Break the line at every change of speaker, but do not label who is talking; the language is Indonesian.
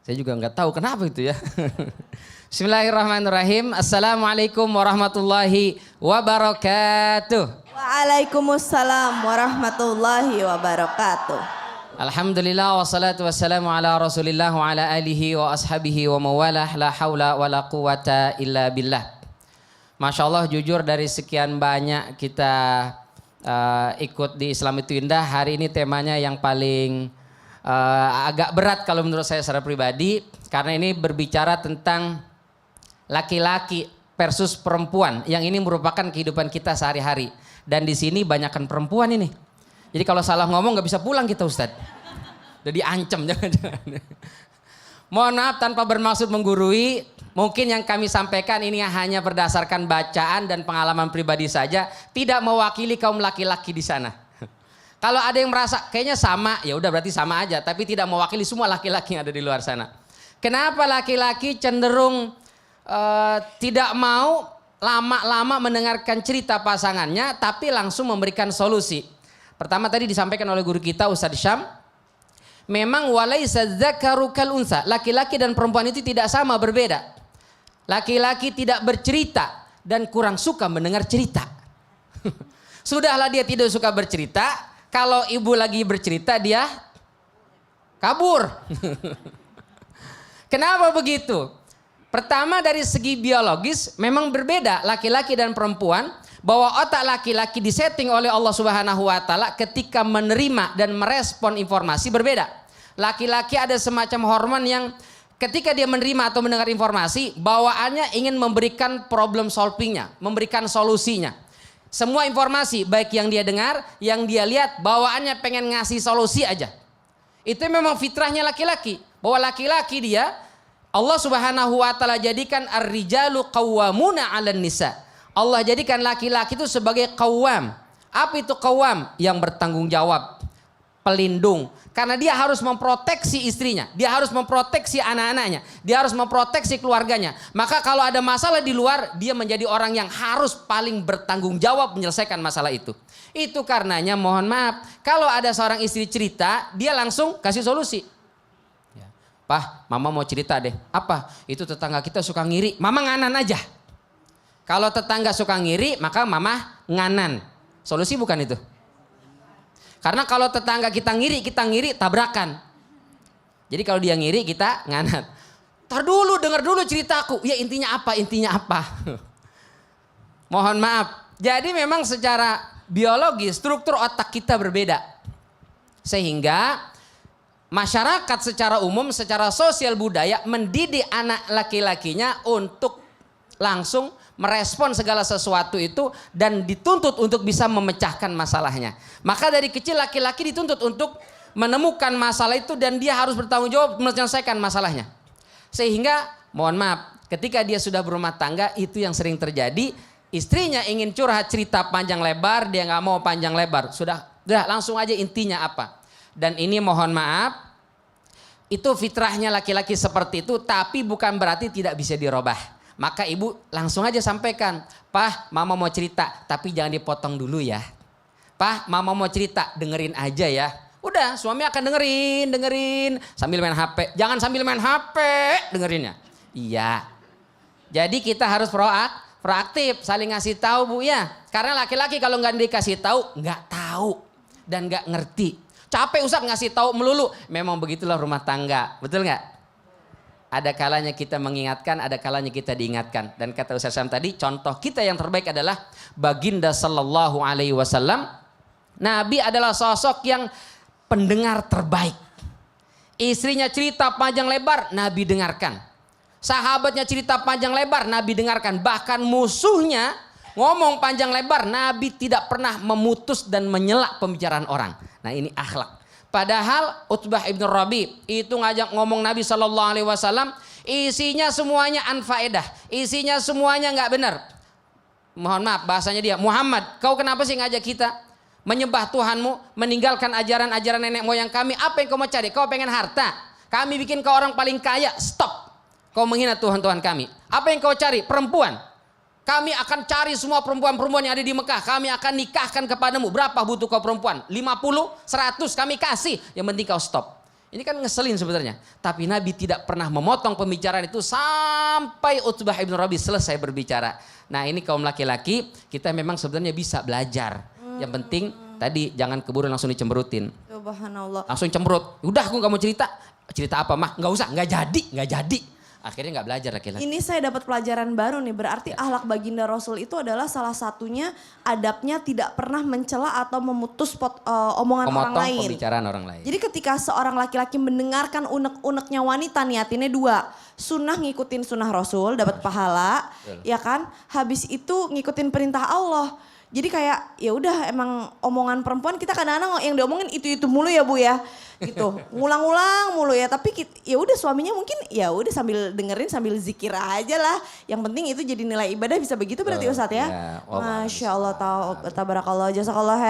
Saya juga nggak tahu kenapa itu ya. Bismillahirrahmanirrahim. Assalamualaikum warahmatullahi wabarakatuh.
Waalaikumsalam warahmatullahi wabarakatuh.
Alhamdulillah wassalatu wassalamu ala rasulillah wa ala alihi wa ashabihi wa mawalah la hawla wa la quwata illa billah. Masya Allah, jujur dari sekian banyak kita ikut di Islam itu Indah, hari ini temanya yang paling agak berat kalau menurut saya secara pribadi, karena ini berbicara tentang laki-laki versus perempuan yang ini merupakan kehidupan kita sehari-hari, dan di sini banyakkan perempuan ini. Jadi kalau salah ngomong nggak bisa pulang kita, Ustadz. Udah diancam, jangan-jangan. Mohon maaf tanpa bermaksud menggurui, mungkin yang kami sampaikan ini hanya berdasarkan bacaan dan pengalaman pribadi saja, tidak mewakili kaum laki-laki di sana. Kalau ada yang merasa kayaknya sama, ya udah berarti sama aja, tapi tidak mewakili semua laki-laki yang ada di luar sana. Kenapa laki-laki cenderung tidak mau lama-lama mendengarkan cerita pasangannya, tapi langsung memberikan solusi? Pertama tadi disampaikan oleh guru kita Ustadz Syam, memang walaisa dzakaru kal unsa, laki-laki dan perempuan itu tidak sama, berbeda. Laki-laki tidak bercerita dan kurang suka mendengar cerita. Sudahlah dia tidak suka bercerita, kalau ibu lagi bercerita dia kabur. Kenapa begitu? Pertama dari segi biologis memang berbeda laki-laki dan perempuan, bahwa otak laki-laki disetting oleh Allah Subhanahu wa taala ketika menerima dan merespon informasi berbeda. Laki-laki ada semacam hormon yang ketika dia menerima atau mendengar informasi, bawaannya ingin memberikan problem solvingnya, memberikan solusinya. Semua informasi baik yang dia dengar, yang dia lihat, bawaannya pengen ngasih solusi aja. Itu memang fitrahnya laki-laki. Bahwa laki-laki dia, Allah Subhanahu wa taala jadikan ar-rijalu qawwamuna 'alan nisa. Allah jadikan laki-laki itu sebagai qawwam. Apa itu qawwam? Yang bertanggung jawab, pelindung. Karena dia harus memproteksi istrinya, dia harus memproteksi anak-anaknya, dia harus memproteksi keluarganya. Maka kalau ada masalah di luar, dia menjadi orang yang harus paling bertanggung jawab menyelesaikan masalah itu. Itu karenanya mohon maaf, kalau ada seorang istri cerita, dia langsung kasih solusi. Pah, mama mau cerita deh. Apa? Itu tetangga kita suka ngiri, mama nganan aja. Kalau tetangga suka ngiri, maka mama nganan. Solusi bukan itu? Karena kalau tetangga kita ngiri tabrakan. Jadi kalau dia ngiri, kita nganat. Tar dulu, dengar dulu ceritaku. Ya intinya apa? Mohon maaf. Jadi memang secara biologi struktur otak kita berbeda. Sehingga masyarakat secara umum, secara sosial budaya mendidik anak laki-lakinya untuk langsung merespon segala sesuatu itu dan dituntut untuk bisa memecahkan masalahnya. Maka dari kecil laki-laki dituntut untuk menemukan masalah itu dan dia harus bertanggung jawab menyelesaikan masalahnya. Sehingga mohon maaf, ketika dia sudah berumah tangga, itu yang sering terjadi. Istrinya ingin curhat cerita panjang lebar, dia nggak mau panjang lebar. Sudah langsung aja intinya apa. Dan ini mohon maaf, itu fitrahnya laki-laki seperti itu, tapi bukan berarti tidak bisa dirubah. Maka ibu langsung aja sampaikan, Pah, mama mau cerita, tapi jangan dipotong dulu ya. Pah, mama mau cerita, dengerin aja ya. Udah, suami akan dengerin sambil main HP. Jangan sambil main HP dengerinnya. Iya. Jadi kita harus proaktif, saling ngasih tahu, Bu ya. Karena laki-laki kalau nggak dikasih tahu, nggak tahu dan nggak ngerti. Capek Ustaz ngasih tahu melulu. Memang begitulah rumah tangga, betul nggak? Ada kalanya kita mengingatkan, ada kalanya kita diingatkan. Dan kata Ustaz Syam tadi, contoh kita yang terbaik adalah Baginda Sallallahu Alaihi Wasallam. Nabi adalah sosok yang pendengar terbaik. Istrinya cerita panjang lebar, Nabi dengarkan. Sahabatnya cerita panjang lebar, Nabi dengarkan. Bahkan musuhnya ngomong panjang lebar, Nabi tidak pernah memutus dan menyela pembicaraan orang. Nah ini akhlak. Padahal Utbah ibn Rabi itu ngajak ngomong Nabi Sallallahu Alaihi Wasallam, isinya semuanya anfaedah, isinya semuanya nggak benar. Mohon maaf bahasanya dia, Muhammad, kau kenapa sih ngajak kita menyembah Tuhanmu, meninggalkan ajaran-ajaran nenek moyang kami? Apa yang kau mau cari? Kau pengen harta? Kami bikin kau orang paling kaya. Stop. Kau menghina Tuhan-Tuhan kami. Apa yang kau cari? Perempuan. Kami akan cari semua perempuan-perempuan yang ada di Mekah. Kami akan nikahkan kepadamu. Berapa butuh kau perempuan? 50, 100 kami kasih. Yang penting kau stop. Ini kan ngeselin sebenarnya. Tapi Nabi tidak pernah memotong pembicaraan itu sampai Utbah ibn Rabi selesai berbicara. Nah ini kaum laki-laki kita memang sebenarnya bisa belajar. Yang penting tadi jangan keburu langsung dicemberutin.
Subhanallah.
Langsung cemberut. Udah aku gak mau cerita. Cerita apa mah? Gak usah, gak jadi. Akhirnya gak belajar laki-laki.
Ini saya dapat pelajaran baru nih, berarti akhlak baginda Rasul itu adalah salah satunya adabnya tidak pernah mencela atau memutus omongan orang
Memotong
lain.
pembicaraan orang lain.
Jadi ketika seorang laki-laki mendengarkan unek-uneknya wanita, niatinnya dua. Sunnah ngikutin sunnah Rasul, dapat pahala.
Betul.
Ya kan? Habis itu ngikutin perintah Allah. Jadi kayak ya udah emang omongan perempuan kita kadang-kadang yang diomongin itu mulu ya Bu ya. Gitu. Ngulang-ngulang mulu ya, tapi ya udah suaminya mungkin ya udah sambil dengerin sambil zikir aja lah. Yang penting itu jadi nilai ibadah bisa begitu berarti Ustadz ya.
Ya,
Masya Allah, tabarakallah, jazakallah.